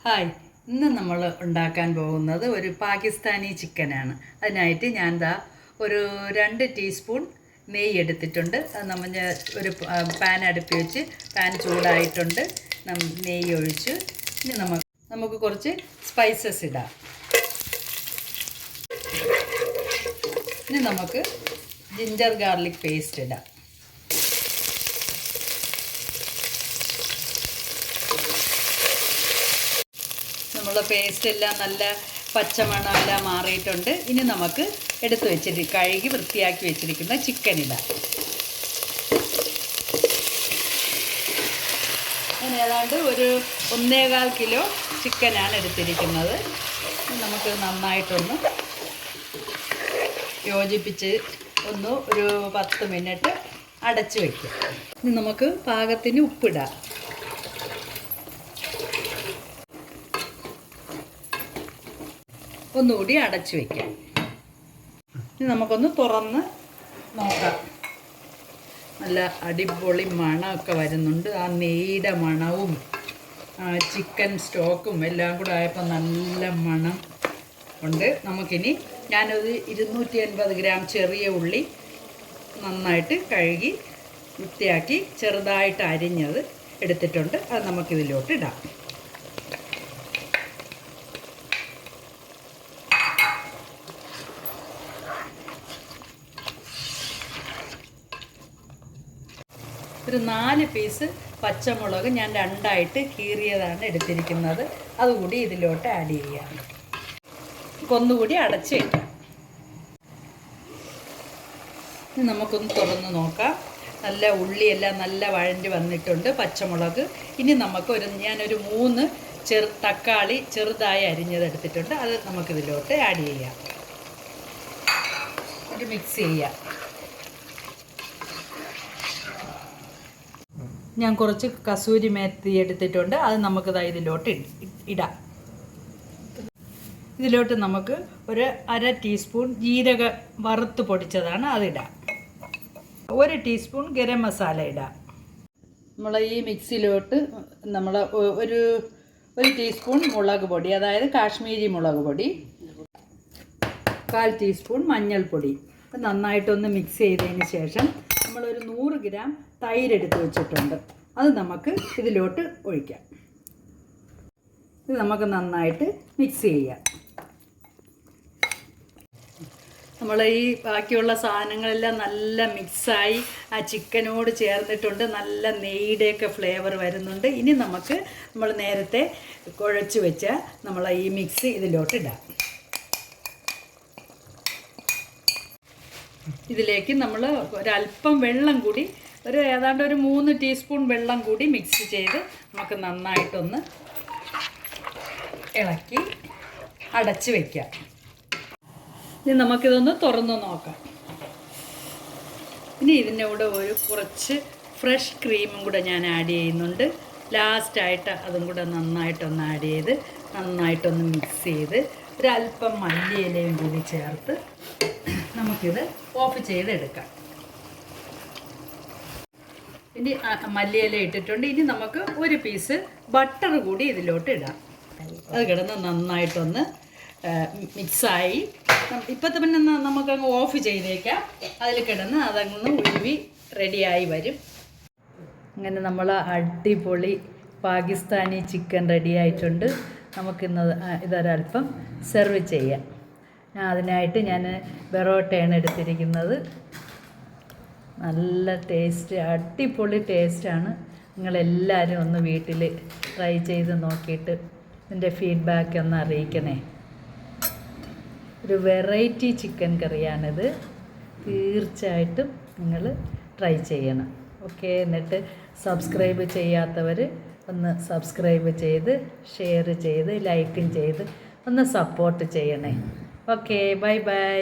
Hi, ഇന്ന് നമ്മൾ ഉണ്ടാക്കാൻ പോകുന്നത് ഒരു പാകിസ്ഥാനി ചിക്കനാണ്. അതിനായിട്ട് ഞാൻ ഒരു 2 ടീസ്പൂൺ നെയ്യ് എടുത്തിട്ടുണ്ട്. അത് നമ്മൾ ഒരു പാൻ അടുപ്പി വെച്ച് പാൻ ചൂടായിട്ടുണ്ട്. നെയ്യ് ഒഴിച്ച് ഇനി നമുക്ക് കുറച്ച് സ്പൈസസ് ഇടാം. ഇനി നമുക്ക് ജിഞ്ചർ ഗാർലിക് പേസ്റ്റ് ഇടാം. നമ്മൾ പേസ്റ്റ് എല്ലാം നല്ല പച്ചമണമെല്ലാം മാറിയിട്ടുണ്ട്. ഇനി നമുക്ക് എടുത്ത് വെച്ചിട്ട് കഴുകി വൃത്തിയാക്കി വെച്ചിരിക്കുന്ന ചിക്കൻ ഇടാം. ഞാൻ ഏതാണ്ട് ഒരു 1.25 കിലോ ചിക്കനാണ് എടുത്തിരിക്കുന്നത്. നമുക്ക് നന്നായിട്ടൊന്ന് യോജിപ്പിച്ച് ഒരു 10 മിനിറ്റ് അടച്ച് വയ്ക്കാം. ഇനി നമുക്ക് പാകത്തിന് ഉപ്പിടാം. ഒന്നുകൂടി അടച്ചു വയ്ക്കാം. ഇനി നമുക്കൊന്ന് തുറന്ന് നോക്കാം. നല്ല അടിപൊളി മണമൊക്കെ വരുന്നുണ്ട്. ആ നെയ്യുടെ മണവും ചിക്കൻ സ്റ്റോക്കും എല്ലാം കൂടെ ആയപ്പോൾ നല്ല മണം ഉണ്ട്. നമുക്കിനി ഞാനൊരു 250 ഗ്രാം ചെറിയ ഉള്ളി നന്നായിട്ട് കഴുകി വൃത്തിയാക്കി ചെറുതായിട്ട് അരിഞ്ഞത് എടുത്തിട്ടുണ്ട്. അത് നമുക്കിതിലോട്ട് ഇടാം. ഒരു 4 പീസ് പച്ചമുളക് ഞാൻ 2ആയിട്ട് കീറിയതാണ് എടുത്തിരിക്കുന്നത്. അതുകൂടി ഇതിലോട്ട് ആഡ് ചെയ്യാം. ഒന്നുകൂടി അടച്ച് വയ്ക്കാം. ഇനി നമുക്കൊന്ന് തുറന്ന് നോക്കാം. നല്ല ഉള്ളിയെല്ലാം നല്ല വഴണ്ടി വന്നിട്ടുണ്ട്. പച്ചമുളക്. ഇനി ഞാനൊരു 3 തക്കാളി ചെറുതായി അരിഞ്ഞത് എടുത്തിട്ടുണ്ട്. അത് നമുക്കിതിലോട്ട് ആഡ് ചെയ്യാം. ഒരു മിക്സ് ചെയ്യാം. ഞാൻ കുറച്ച് കസൂരി മേത്തി എടുത്തിട്ടുണ്ട്. അത് നമുക്കിത് ഇതിലോട്ട് ഇടാം. ഇതിലോട്ട് നമുക്ക് ഒരു 1/2 ടീസ്പൂൺ ജീരക വറുത്ത് പൊടിച്ചതാണ്, അതിടാം. 1 ടീസ്പൂൺ ഗരം മസാല ഇടാം. നമ്മൾ ഈ മിക്സിയിലോട്ട് ഒരു ടീസ്പൂൺ മുളക് പൊടി, അതായത് കാശ്മീരി മുളക് പൊടി, 1/4 ടീസ്പൂൺ മഞ്ഞൾപ്പൊടി. നന്നായിട്ടൊന്ന് മിക്സ് ചെയ്തതിന് ശേഷം നമ്മളൊരു 100 ഗ്രാം തൈര് എടുത്ത് വെച്ചിട്ടുണ്ട്. അത് നമുക്ക് ഇതിലോട്ട് ഒഴിക്കാം. ഇത് നമുക്ക് നന്നായിട്ട് മിക്സ് ചെയ്യാം. നമ്മൾ ഈ ബാക്കിയുള്ള സാധനങ്ങളെല്ലാം നല്ല മിക്സായി ആ ചിക്കനോട് ചേർന്നിട്ടുണ്ട്. നല്ല നെയ്യുടെയൊക്കെ ഫ്ലേവർ വരുന്നുണ്ട്. ഇനി നമ്മൾ നേരത്തെ കുഴച്ച് വെച്ച ഈ മിക്സ് ഇതിലോട്ട് ഇടാം. ഇതിലേക്ക് നമ്മൾ ഒരല്പം വെള്ളം കൂടി ഏതാണ്ട് ഒരു 3 ടീസ്പൂൺ വെള്ളം കൂടി മിക്സ് ചെയ്ത് നമുക്ക് നന്നായിട്ടൊന്ന് ഇളക്കി അടച്ച് വയ്ക്കാം. ഇനി നമുക്കിതൊന്ന് തുറന്ന് നോക്കാം. ഇനി ഇതിൻ്റെ കൂടെ കുറച്ച് ഫ്രഷ് ക്രീമും കൂടെ ഞാൻ ആഡ് ചെയ്യുന്നുണ്ട്. ലാസ്റ്റായിട്ട് അതും കൂടെ നന്നായിട്ടൊന്ന് ആഡ് ചെയ്ത് നന്നായിട്ടൊന്ന് മിക്സ് ചെയ്ത് ഒരല്പം മല്ലിയിലയും കൂടി ചേർത്ത് നമുക്കിത് ഓഫ് ചെയ്തെടുക്കാം. ഇനി മല്ലിയില ഇട്ടിട്ടുണ്ട്. ഇനി നമുക്ക് ഒരു പീസ് ബട്ടർ കൂടി ഇതിലോട്ട് ഇടാം. അത് കിടന്ന് നന്നായിട്ടൊന്ന് മിക്സായി ഇപ്പം തന്നെ നമുക്കങ്ങ് ഓഫ് ചെയ്തേക്കാം. അതിൽ കിടന്ന് അതങ്ങ് ഉരുവി റെഡിയായി വരും. അങ്ങനെ നമ്മൾ അടിപൊളി പാകിസ്ഥാനി ചിക്കൻ റെഡിയായിട്ടുണ്ട്. ഇതൊരല്പം സെർവ് ചെയ്യാം. അതിനായിട്ട് ഞാൻ ബെറോട്ടയാണ് എടുത്തിരിക്കുന്നത്. നല്ല ടേസ്റ്റ്, അടിപൊളി ടേസ്റ്റാണ്. നിങ്ങളെല്ലാവരും ഒന്ന് വീട്ടിൽ ട്രൈ ചെയ്ത് നോക്കിയിട്ട് ഇതിൻ്റെ ഫീഡ്ബാക്ക് ഒന്ന് അറിയിക്കണേ. ഒരു വെറൈറ്റി ചിക്കൻ കറിയാണിത്. തീർച്ചയായിട്ടും നിങ്ങൾ ട്രൈ ചെയ്യണം. ഓക്കെ, എന്നിട്ട് സബ്സ്ക്രൈബ് ചെയ്യാത്തവർ ഒന്ന് സബ്സ്ക്രൈബ് ചെയ്ത് ഷെയർ ചെയ്ത് ലൈക്കും ചെയ്ത് ഒന്ന് സപ്പോർട്ട് ചെയ്യണേ. Okay, bye bye.